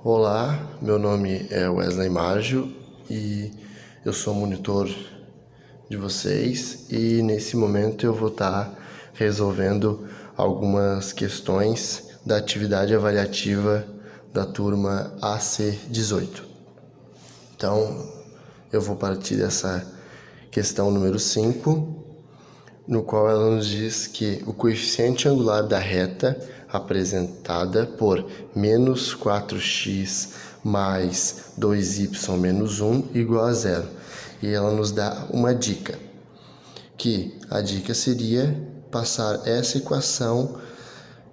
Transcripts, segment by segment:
Olá, meu nome é Wesley Margio e eu sou monitor de vocês e nesse momento eu vou estar resolvendo algumas questões da atividade avaliativa da turma AC18. Então, eu vou partir dessa questão número 5, no qual ela nos diz que o coeficiente angular da reta apresentada por menos 4x mais 2y menos 1 igual a zero. E ela nos dá uma dica, que a dica seria passar essa equação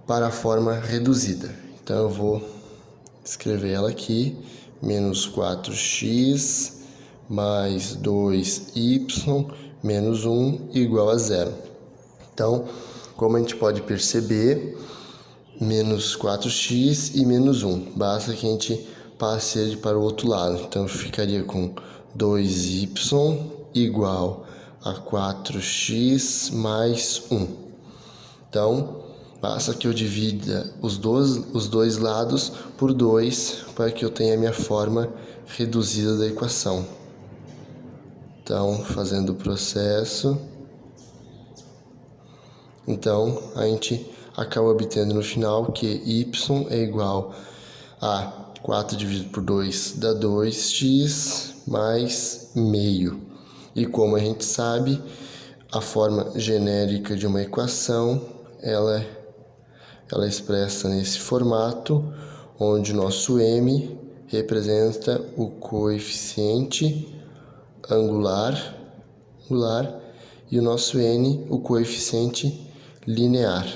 para a forma reduzida. Então eu vou escrever ela aqui, menos 4x mais 2y menos 1 igual a zero. Então, como a gente pode perceber, menos 4x e menos 1. Basta que a gente passe ele para o outro lado. Então, ficaria com 2y igual a 4x mais 1. Então, basta que eu divida os dois lados por 2 para que eu tenha a minha forma reduzida da equação. Então, fazendo o processo, então a gente acaba obtendo no final que y é igual a 4 dividido por 2 dá 2x mais meio. E como a gente sabe, a forma genérica de uma equação, ela é expressa nesse formato, onde o nosso m representa o coeficiente angular e o nosso n o coeficiente linear.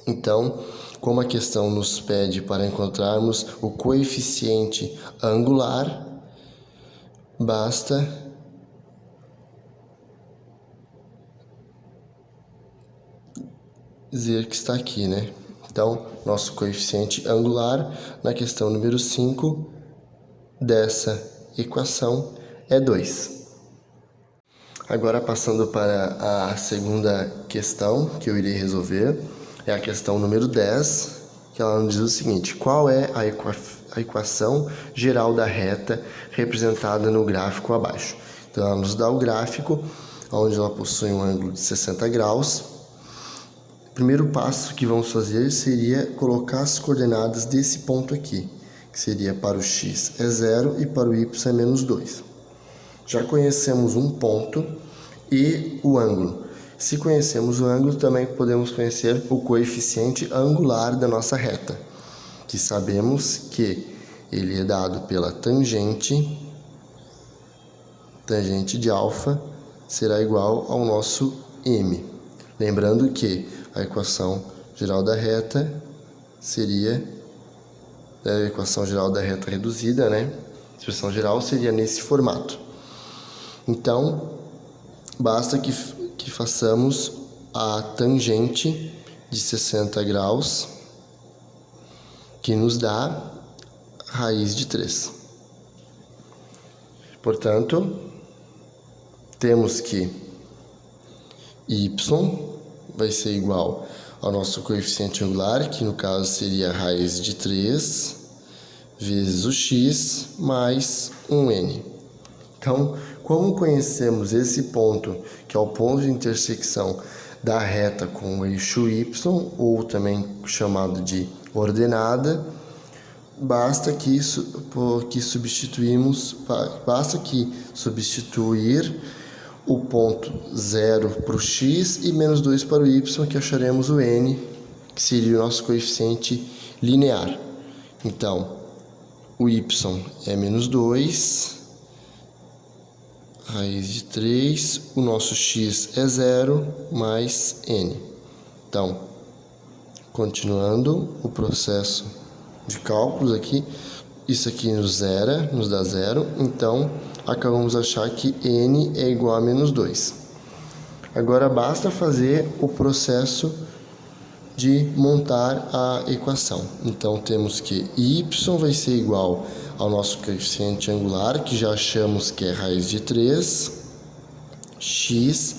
Então, como a questão nos pede para encontrarmos o coeficiente angular, basta dizer que está aqui, né? Então, nosso coeficiente angular na questão número 5 dessa equação é 2. Agora, passando para a segunda questão que eu irei resolver, é a questão número 10, que ela nos diz o seguinte: qual é a equação geral da reta representada no gráfico abaixo? Então, ela nos dá o gráfico, onde ela possui um ângulo de 60 graus. O primeiro passo que vamos fazer seria colocar as coordenadas desse ponto aqui, que seria para o x é 0 e para o y é menos 2. Já conhecemos um ponto e o ângulo. Se conhecemos o ângulo, também podemos conhecer o coeficiente angular da nossa reta, que sabemos que ele é dado pela tangente de alfa será igual ao nosso m. Lembrando que a equação geral da reta seria a equação geral da reta reduzida, né? A expressão geral seria nesse formato. Então, basta que façamos a tangente de 60 graus, que nos dá raiz de 3. Portanto, temos que y vai ser igual ao nosso coeficiente angular, que no caso seria a raiz de 3 vezes o x mais 1n. Então, como conhecemos esse ponto, que é o ponto de intersecção da reta com o eixo y, ou também chamado de ordenada, basta que substituir o ponto 0 para o x e menos 2 para o y, que acharemos o n, que seria o nosso coeficiente linear. Então, o y é menos 2, raiz de 3, o nosso x é 0, mais n. Então, continuando o processo de cálculos aqui, isso aqui nos dá 0, então acabamos de achar que n é igual a menos 2. Agora basta fazer o processo de montar a equação. Então temos que y vai ser igual ao nosso coeficiente angular, que já achamos que é raiz de 3, x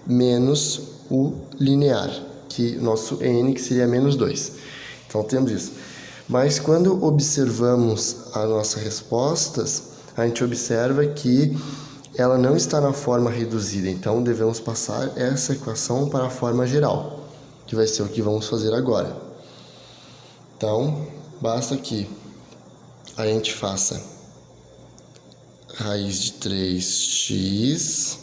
menos o linear, que nosso n, que seria menos 2. Então temos isso. Mas quando observamos as nossas respostas, a gente observa que ela não está na forma reduzida, então devemos passar essa equação para a forma geral, que vai ser o que vamos fazer agora. Então, basta que a gente faça raiz de 3x,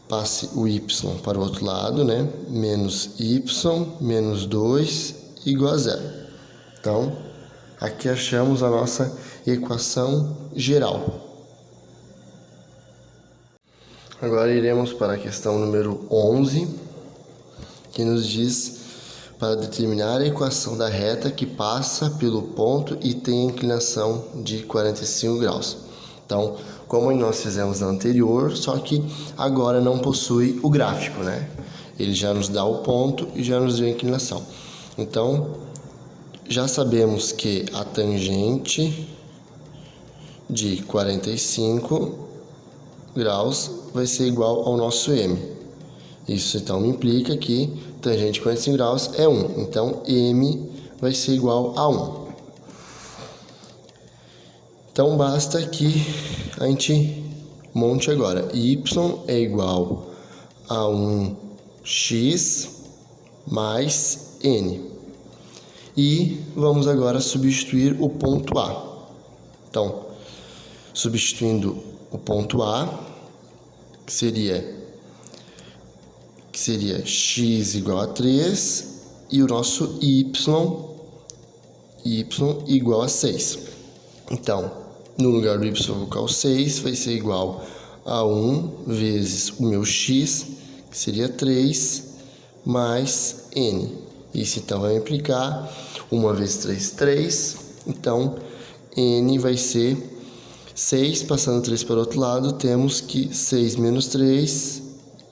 passe o y para o outro lado, né? Menos y menos 2 igual a zero. Então, aqui achamos a nossa equação geral. Agora iremos para a questão número 11, que nos diz para determinar a equação da reta que passa pelo ponto e tem inclinação de 45 graus. Então, como nós fizemos na anterior, só que agora não possui o gráfico, né? Ele já nos dá o ponto e já nos deu a inclinação. Então, já sabemos que a tangente de 45 graus vai ser igual ao nosso m. Isso então implica que tangente de 45 graus é 1. Então, m vai ser igual a 1. Então, basta que a gente monte agora. Y é igual a 1x mais n. E vamos agora substituir o ponto A. Então, substituindo o ponto A, que seria x igual a 3 e o nosso y igual a 6. Então, no lugar do y vou colocar o 6, vai ser igual a 1 vezes o meu x, que seria 3, mais n. Isso então vai implicar 1 vezes 3, 3. Então, n vai ser 6, passando 3 para o outro lado, temos que 6 menos 3,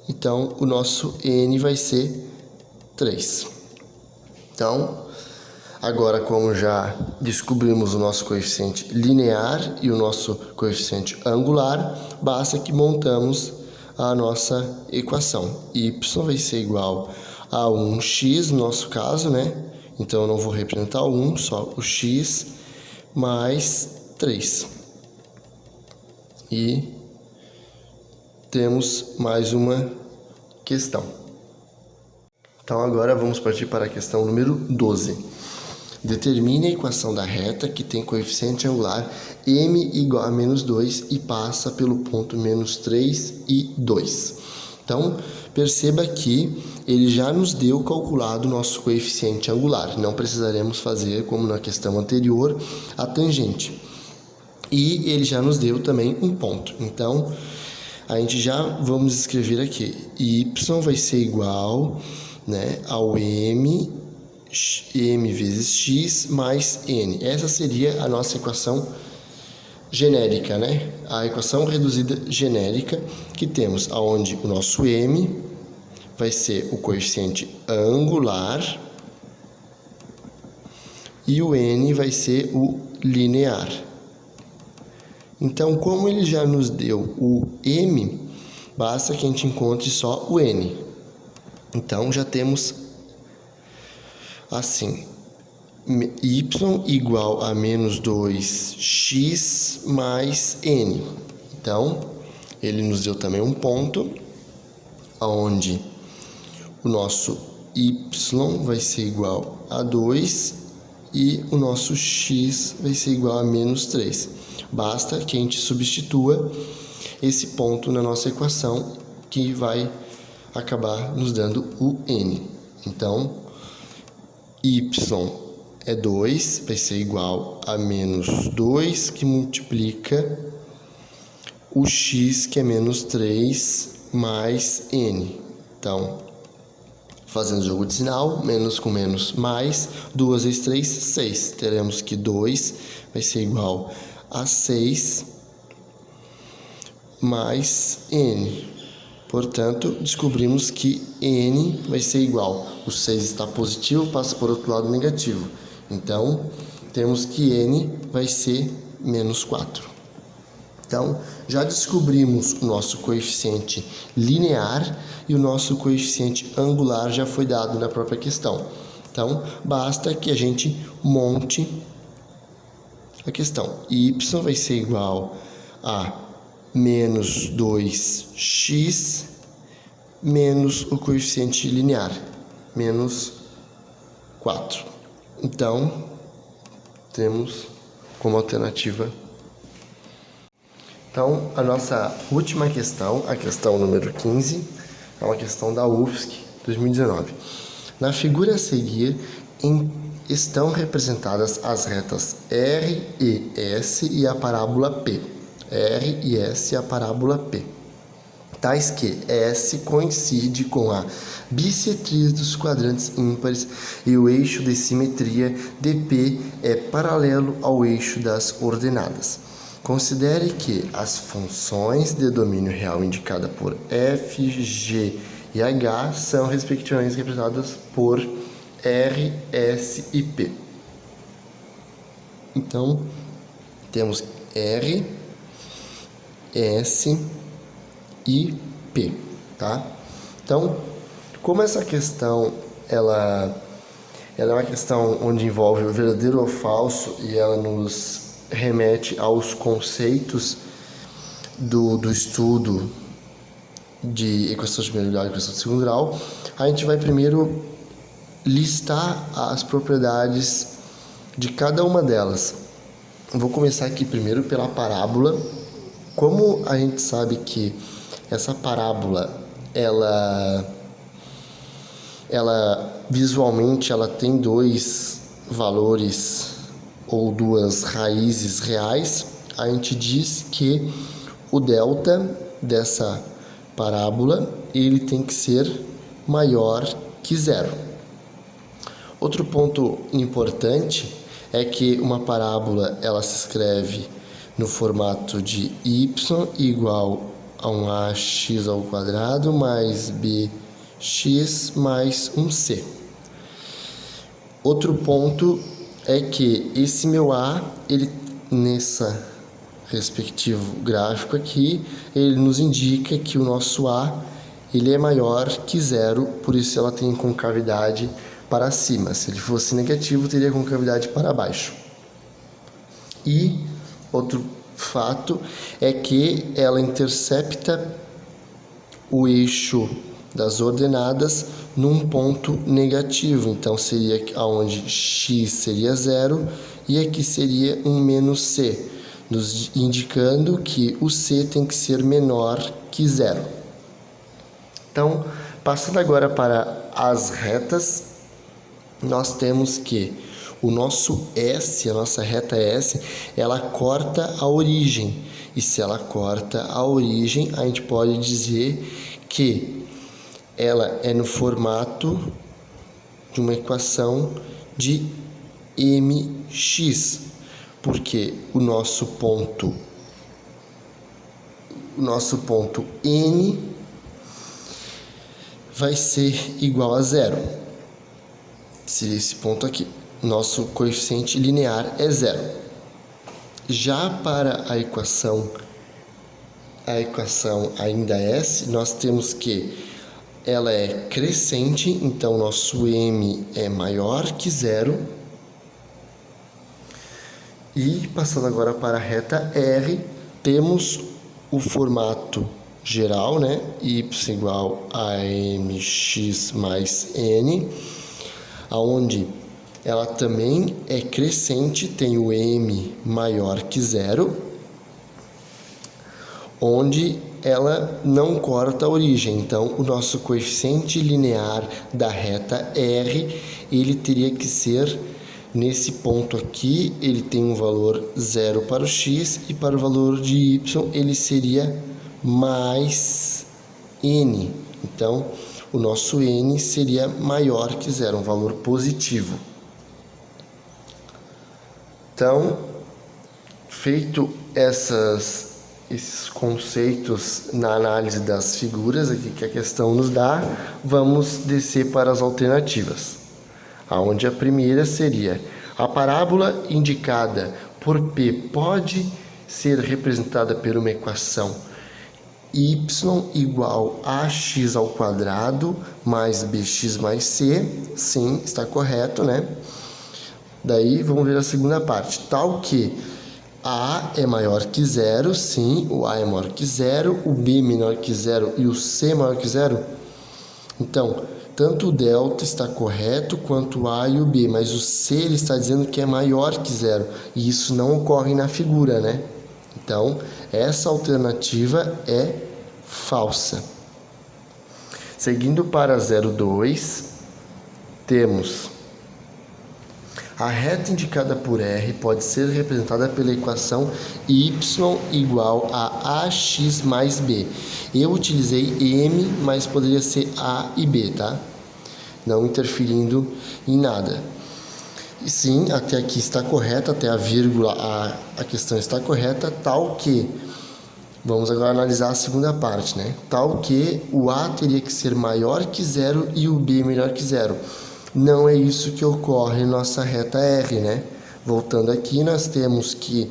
então o nosso n vai ser 3. Então, agora como já descobrimos o nosso coeficiente linear e o nosso coeficiente angular, basta que montamos a nossa equação. Y vai ser igual a 1x, no nosso caso, né? Então eu não vou representar o 1, só o x, mais 3. E temos mais uma questão. Então agora vamos partir para a questão número 12. Determine a equação da reta que tem coeficiente angular m igual a menos 2 e passa pelo ponto menos 3 e 2. Então, perceba que ele já nos deu calculado o nosso coeficiente angular. Não precisaremos fazer, como na questão anterior, a tangente. E ele já nos deu também um ponto. Então, a gente já vamos escrever aqui. Y vai ser igual, né, ao m vezes x mais n. Essa seria a nossa equação genérica, né? A equação reduzida genérica que temos, aonde o nosso m vai ser o coeficiente angular e o n vai ser o linear. Então, como ele já nos deu o m, basta que a gente encontre só o n. Então, já temos assim, y igual a menos 2x mais n. Então, ele nos deu também um ponto, onde o nosso y vai ser igual a 2 e o nosso x vai ser igual a menos 3. Basta que a gente substitua esse ponto na nossa equação, que vai acabar nos dando o n. Então, y é 2, vai ser igual a menos 2, que multiplica o x, que é menos 3, mais n. Então, fazendo o jogo de sinal, menos com menos, mais, 2 vezes 3, 6. Teremos que 2 vai ser igual a 6 mais n. Portanto, descobrimos que n vai ser igual. O 6 está positivo, passa por outro lado negativo. Então, temos que n vai ser menos 4. Então, já descobrimos o nosso coeficiente linear e o nosso coeficiente angular já foi dado na própria questão. Então, basta que a gente monte a questão. Y vai ser igual a menos 2x menos o coeficiente linear, menos 4. Então, temos como alternativa. Então, a nossa última questão, a questão número 15, é uma questão da UFSC 2019. Na figura a seguir, estão representadas as retas R e S e a parábola P. R e S e a parábola P. Tais que S coincide com a bissetria dos quadrantes ímpares e o eixo de simetria de P é paralelo ao eixo das ordenadas. Considere que as funções de domínio real indicadas por F, G e H são respectivamente representadas por R, S e P. Então, temos R, S e P, tá? Então, como essa questão ela é uma questão onde envolve o verdadeiro ou falso e ela nos remete aos conceitos do estudo de equações de primeiro grau e equações de segundo grau, a gente vai primeiro listar as propriedades de cada uma delas. Eu vou começar aqui primeiro pela parábola. Como a gente sabe que essa parábola, ela visualmente ela tem dois valores ou duas raízes reais, a gente diz que o delta dessa parábola ele tem que ser maior que zero. Outro ponto importante é que uma parábola ela se escreve no formato de y igual a um ax ao quadrado mais bx mais um c. Outro ponto é que esse meu a, ele nessa respectivo gráfico aqui, ele nos indica que o nosso a ele é maior que zero, por isso ela tem concavidade para cima. Se ele fosse negativo, teria concavidade para baixo. E outro fato é que ela intercepta o eixo das ordenadas num ponto negativo. Então, seria onde x seria zero e aqui seria um menos c, nos indicando que o c tem que ser menor que zero. Então, passando agora para as retas, nós temos que o nosso S, a nossa reta S, ela corta a origem. E se ela corta a origem, a gente pode dizer que ela é no formato de uma equação de mx, porque o nosso ponto N vai ser igual a zero. Seria esse ponto aqui. Nosso coeficiente linear é zero. Já para a equação ainda S, nós temos que ela é crescente, então nosso m é maior que zero. E passando agora para a reta R, temos o formato geral, né? Y igual a mx mais n, aonde ela também é crescente, tem o m maior que zero, onde ela não corta a origem. Então, o nosso coeficiente linear da reta R, ele teria que ser, nesse ponto aqui, ele tem um valor zero para o x e para o valor de y, ele seria mais n. Então, o nosso n seria maior que zero, um valor positivo. Então, feito esses conceitos na análise das figuras aqui que a questão nos dá, vamos descer para as alternativas, aonde a primeira seria: a parábola indicada por P pode ser representada por uma equação y igual a x ao quadrado mais bx mais c. Sim, está correto, né? Daí, vamos ver a segunda parte. Tal que a é maior que zero, sim, o a é maior que zero, o b menor que zero e o c maior que zero. Então, tanto o delta está correto quanto o a e o b, mas o c ele está dizendo que é maior que zero, e isso não ocorre na figura, né? Então, essa alternativa é falsa. Seguindo para 0,2, temos a reta indicada por R pode ser representada pela equação y igual a ax mais b. Eu utilizei m, mas poderia ser a e b, tá? Não interferindo em nada. E sim, até aqui está correta, até a vírgula, a questão está correta, tal que... Vamos agora analisar a segunda parte, né? Tal que o a teria que ser maior que zero e o b menor que zero. Não é isso que ocorre em nossa reta R, né? Voltando aqui, nós temos que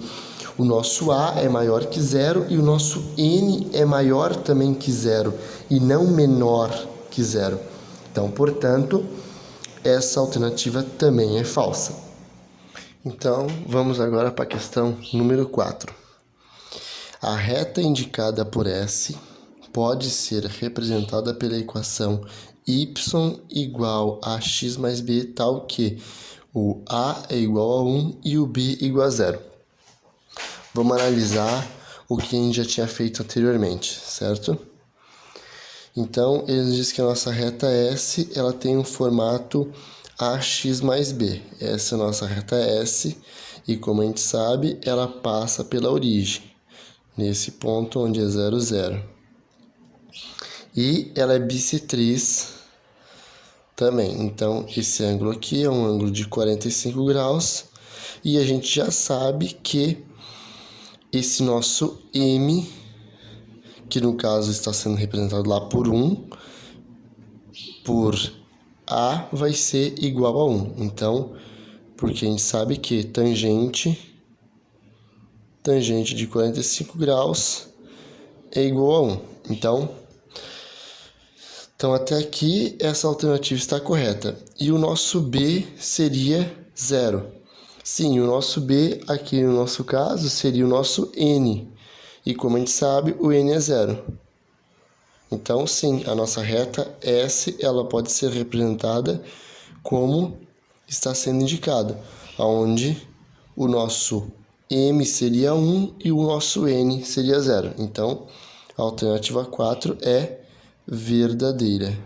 o nosso A é maior que zero e o nosso N é maior também que zero e não menor que zero. Então, portanto, essa alternativa também é falsa. Então, vamos agora para a questão número 4. A reta indicada por S pode ser representada pela equação y igual a x mais b, tal que o a é igual a 1 e o b igual a 0. Vamos analisar o que a gente já tinha feito anteriormente, certo? Então, ele nos diz que a nossa reta S ela tem um formato ax mais b. Essa é a nossa reta S e, como a gente sabe, ela passa pela origem, nesse ponto onde é 0, 0. E ela é bissetriz também. Então, esse ângulo aqui é um ângulo de 45 graus. E a gente já sabe que esse nosso M, que no caso está sendo representado lá por 1, por A vai ser igual a 1. Então, porque a gente sabe que tangente de 45 graus é igual a 1. Então, até aqui, essa alternativa está correta. E o nosso B seria 0. Sim, o nosso B, aqui no nosso caso, seria o nosso N. E como a gente sabe, o N é 0. Então, sim, a nossa reta S ela pode ser representada como está sendo indicado, onde o nosso M seria 1 e o nosso N seria 0. Então, a alternativa 4 é verdadeira.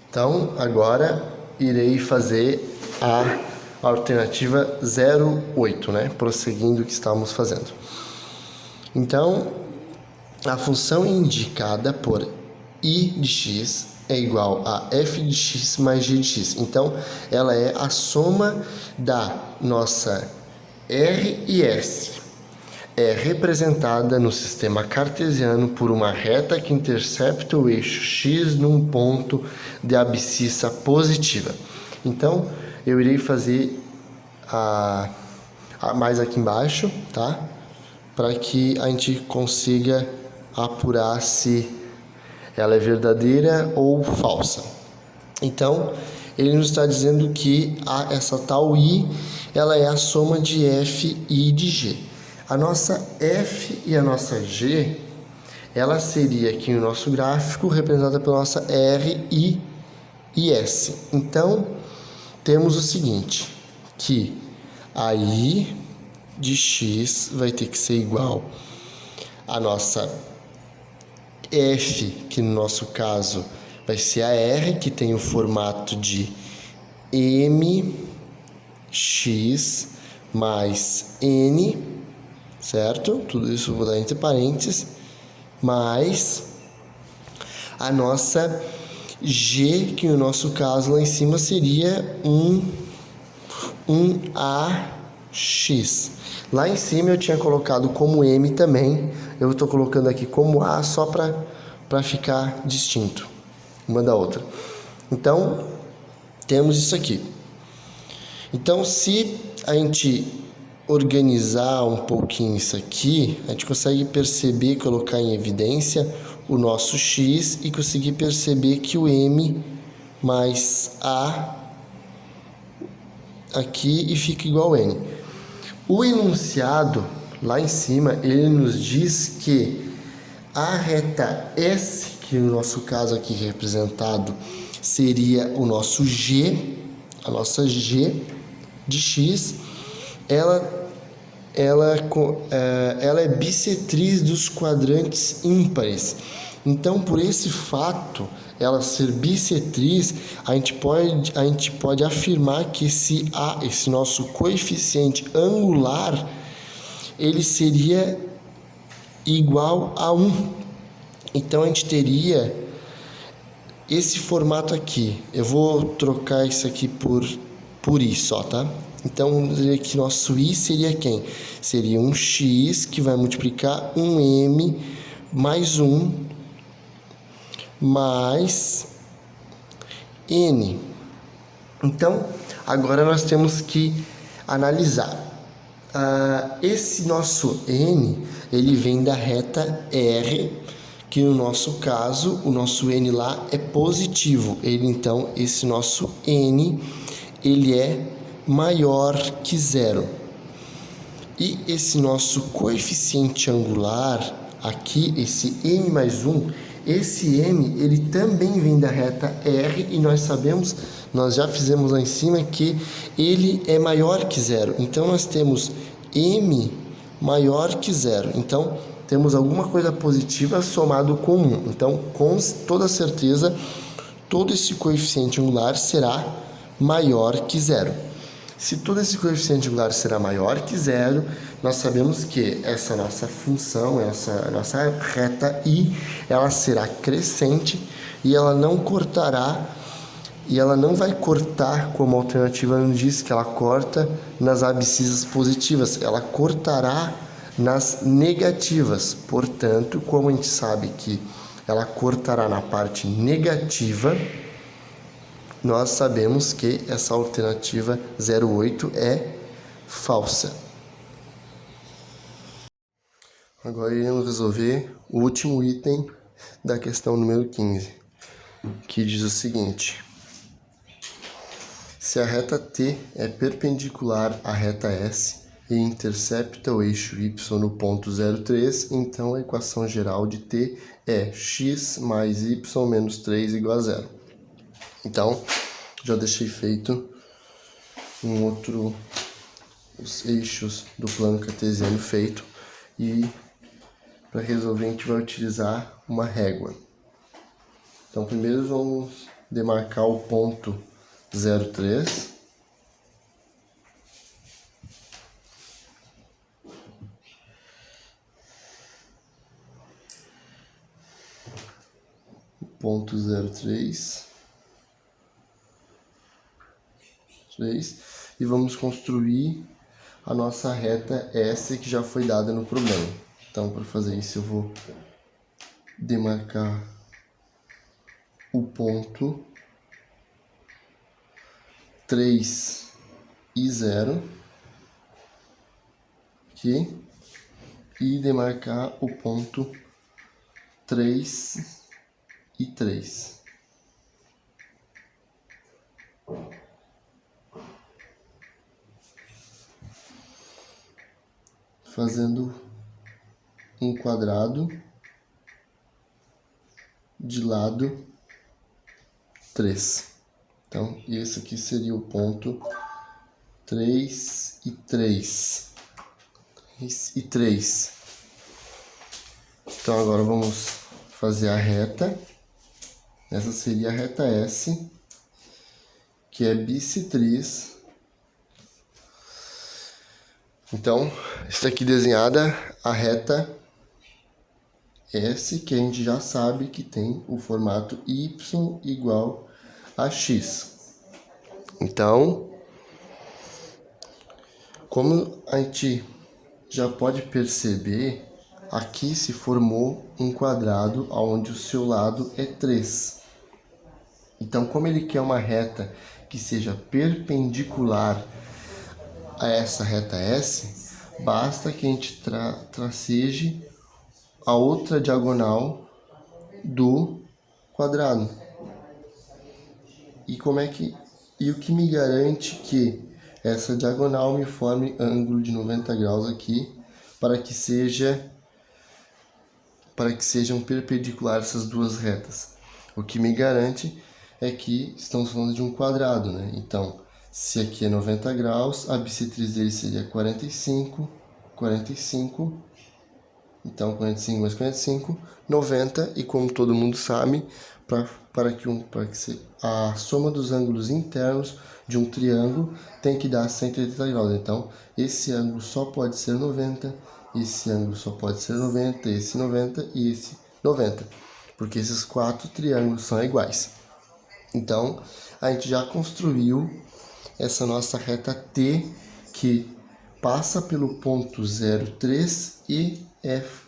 Então, agora irei fazer a alternativa 08, né? Prosseguindo o que estamos fazendo. Então, a função indicada por y de x é igual a f de x mais g de x. Então, ela é a soma da nossa R e S. É representada no sistema cartesiano por uma reta que intercepta o eixo x num ponto de abscissa positiva. Então, eu irei fazer a mais aqui embaixo, tá? Para que a gente consiga apurar se ela é verdadeira ou falsa. Então, ele nos está dizendo que essa tal i, ela é a soma de f e de g. A nossa f e a nossa g, ela seria aqui no nosso gráfico representada pela nossa r, i e s. Então, temos o seguinte, que a i de x vai ter que ser igual a nossa f, que no nosso caso vai ser a r, que tem o formato de mx mais n, certo? Tudo isso eu vou dar entre parênteses, mais a nossa g, que no nosso caso lá em cima seria um ax. Lá em cima eu tinha colocado como m também, eu estou colocando aqui como a só para ficar distinto uma da outra. Então, temos isso aqui. Então, se a gente organizar um pouquinho isso aqui, a gente consegue perceber, colocar em evidência o nosso x e conseguir perceber que o m mais a aqui e fica igual a n. O enunciado lá em cima, ele nos diz que a reta S, que no nosso caso aqui representado seria o nosso G, a nossa G de x, ela é bissetriz dos quadrantes ímpares. Então, por esse fato, ela ser bissetriz, a gente pode afirmar que esse nosso coeficiente angular, ele seria igual a 1. Então, a gente teria esse formato aqui. Eu vou trocar isso aqui por i só, tá? Então, vamos dizer que nosso i seria quem? Seria um x que vai multiplicar um m mais 1 mais n. Então, agora nós temos que analisar. Esse nosso n, ele vem da reta R, que no nosso caso, o nosso n lá é positivo. Então, esse nosso n, ele é maior que zero. E esse nosso coeficiente angular, aqui, esse m mais 1, esse m, ele também vem da reta R e nós sabemos, nós já fizemos lá em cima que ele é maior que zero. Então, nós temos m maior que zero. Então, temos alguma coisa positiva somado com 1. Então, com toda certeza, todo esse coeficiente angular será maior que zero. Se todo esse coeficiente angular será maior que zero, nós sabemos que essa nossa função, essa nossa reta i, ela será crescente e ela não cortará, e ela não vai cortar, como a alternativa nos diz, que ela corta nas abscissas positivas, ela cortará nas negativas. Portanto, como a gente sabe que ela cortará na parte negativa, nós sabemos que essa alternativa 08 é falsa. Agora iremos resolver o último item da questão número 15, que diz o seguinte: se a reta T é perpendicular à reta S e intercepta o eixo y no ponto 03, então a equação geral de T é x mais y menos 3 igual a zero. Então, já deixei feito os eixos do plano cartesiano feito, e para resolver a gente vai utilizar uma régua. Então, primeiro vamos demarcar o ponto 03. Ponto 03. E vamos construir a nossa reta S que já foi dada no problema. Então, para fazer isso, eu vou demarcar o ponto 3 e 0 aqui e demarcar o ponto 3 e 3. Fazendo um quadrado de lado 3. Então, esse aqui seria o ponto 3 e 3. 3 e 3. Então, agora vamos fazer a reta. Essa seria a reta S, que é bissetriz. Então, está aqui desenhada a reta S, que a gente já sabe que tem o formato y igual a x. Então, como a gente já pode perceber, aqui se formou um quadrado onde o seu lado é 3. Então, como ele quer uma reta que seja perpendicular a essa reta S, basta que a gente traceje a outra diagonal do quadrado. E o que me garante que essa diagonal me forme ângulo de 90 graus aqui, para que sejam perpendiculares essas duas retas. O que me garante é que estamos falando de um quadrado, né? Então, se aqui é 90 graus, a bissetriz dele seria 45, 45, então 45 mais 45, 90, e como todo mundo sabe, para que a soma dos ângulos internos de um triângulo tem que dar 180 graus. Então, esse ângulo só pode ser 90, esse ângulo só pode ser 90, esse 90 e esse 90, porque esses quatro triângulos são iguais. Então, a gente já construiu essa nossa reta T, que passa pelo ponto 03 e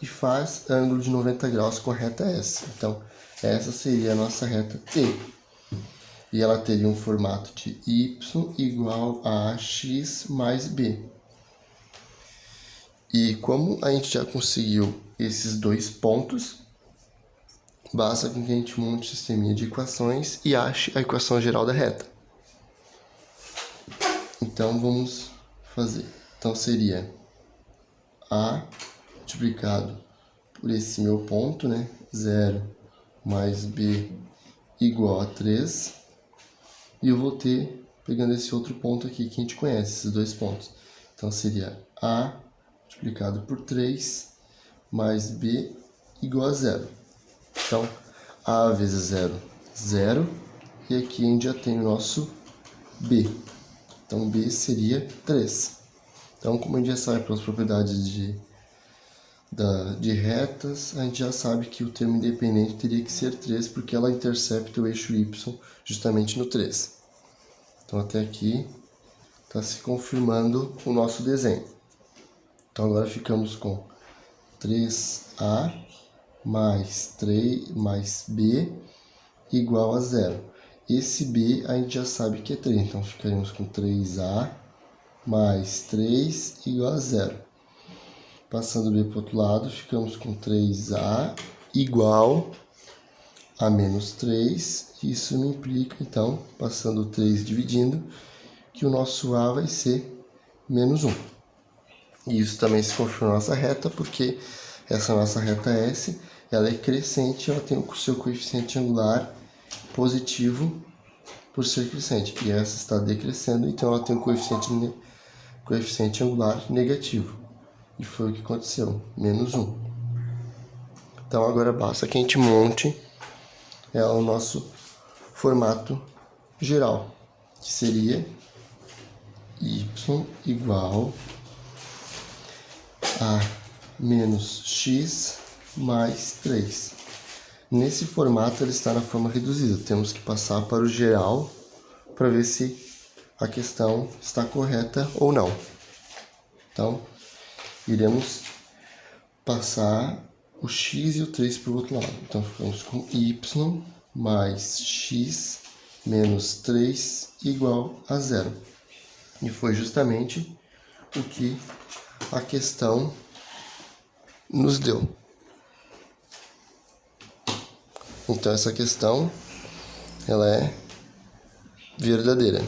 faz ângulo de 90 graus com a reta S. Então, essa seria a nossa reta T. E ela teria um formato de y igual a x mais b. E como a gente já conseguiu esses dois pontos, basta que a gente monte um sisteminha de equações e ache a equação geral da reta. Então, vamos fazer. Então, seria A multiplicado por esse meu ponto, né? 0 mais B igual a 3. E eu vou ter, pegando esse outro ponto aqui que a gente conhece, esses dois pontos. Então, seria A multiplicado por 3 mais B igual a 0. Então, A vezes 0, 0. E aqui a gente já tem o nosso B. Então, B seria 3. Então, como a gente já sabe pelas propriedades de retas, a gente já sabe que o termo independente teria que ser 3, porque ela intercepta o eixo Y justamente no 3. Então, até aqui está se confirmando o nosso desenho. Então, agora ficamos com 3A mais B igual a 0. Esse B a gente já sabe que é 3, então ficaremos com 3A mais 3 igual a 0. Passando o B para o outro lado, ficamos com 3A igual a menos 3. Isso me implica, então, passando o 3 dividindo, que o nosso A vai ser menos 1. E isso também se confirma na nossa reta, porque essa nossa reta S, ela é crescente, ela tem o seu coeficiente angular positivo por ser crescente. E essa está decrescendo, então ela tem um coeficiente angular negativo. E foi o que aconteceu, menos 1. Então agora basta que a gente monte o nosso formato geral, que seria y igual a menos x mais 3. Nesse formato ele está na forma reduzida. Temos que passar para o geral para ver se a questão está correta ou não. Então, iremos passar o x e o 3 para o outro lado. Então, ficamos com y mais x menos 3 igual a 0. E foi justamente o que a questão nos deu. Então, essa questão, ela é verdadeira.